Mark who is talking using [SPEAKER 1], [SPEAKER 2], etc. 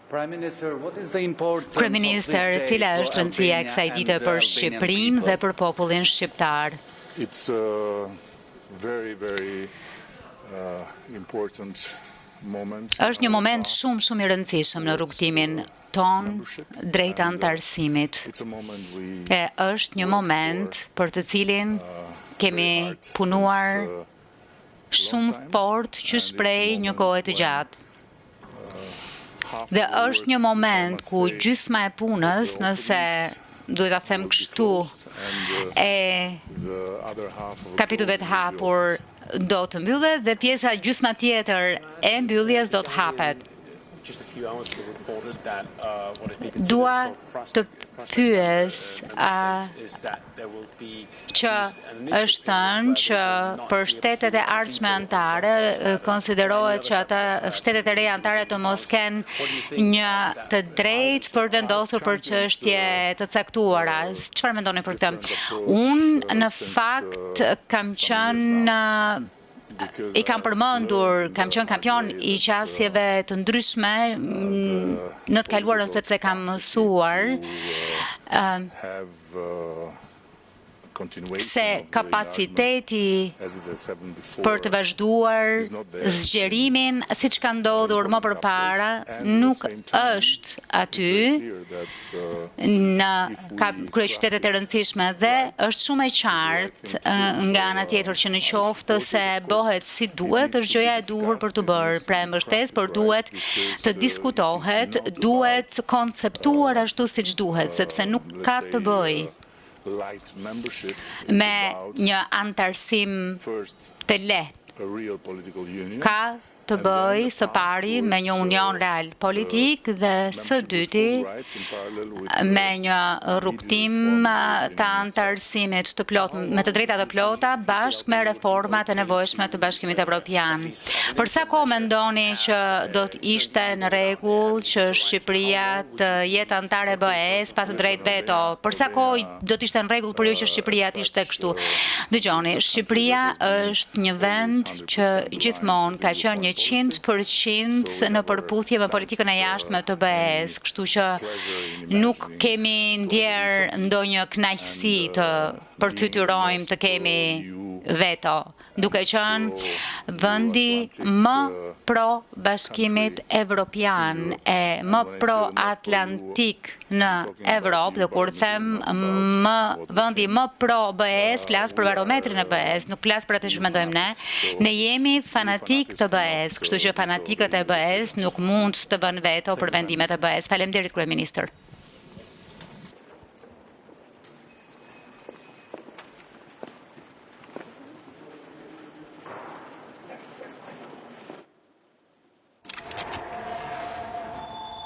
[SPEAKER 1] Kryeministër, cila është rëndësia e kësaj dite për Shqipërinë dhe për popullin shqiptar? Është një moment shumë i rëndësishëm në rrugtimin ton drejt antarësimit. E është një moment për të cilin kemi punuar shumë fort që shprej një kohë të gjatë. Dhe është një moment ku gjysma e punës, nëse duhet ta them kështu, e kapitujve të hapur do të mbyllet dhe pjesa gjysma tjetër e mbylljes do të hapet. Dua të pyes që është thënë që për shtetet e ardhshme anëtare konsiderohet që ata shtetet e reja anëtare të mos kenë një të drejtë për vendosur për çështje të caktuara. Çfarë mendoni për këtë? Unë në fakt kam qenë I kam përmendur, kam qenë kampion I qasjeve të ndryshme në të kaluarën sepse kam mësuar se kapaciteti për të vazhduar zgjerimin, siç ka ndodhur më përpara, nuk është aty në kryeqytetet e rëndësishme dhe është shumë e qartë nga ana tjetër që në qoftë se bëhet si duhet, është gjëja e duhur për të bërë. Pra e mbështes, por duhet të diskutohet, duhet konceptuar ashtu siç duhet, sepse nuk ka të bëjë me një antarësim të lehtë. Ka të bëjë së pari me një union real politik dhe së dyti me një rrugtim të antarësimit të plot me të drejta të plota bashkë me reformat e nevojshme të Bashkimit Evropian. Për sa kohë mendoni që do të ishte në rregull që Shqipëria të jetë anëtare e BE-s pa të drejtë veto? Për sa kohë do të ishte në rregull për ju që Shqipëria të ishte kështu? Dëgjoni, Shqipëria është një vend që gjithmonë ka qenë 100% në përputhje me politikën e jashtme të BE-s, kështu që nuk kemi ndjer ndonjë kënaqësi të përfytyrojmë të kemi veto, duke qenë vendi më pro Bashkimit Evropian e më pro Atlantik në Evropë, dhe kur them vendi më pro BE-s, flas për barometrin e BE-s, nuk flas për atë që mendojmë ne jemi fanatik të BE-s, kështu që fanatikët e BE-s nuk mund të bënë veto për vendimet e BE-s. Faleminderit kryeministër.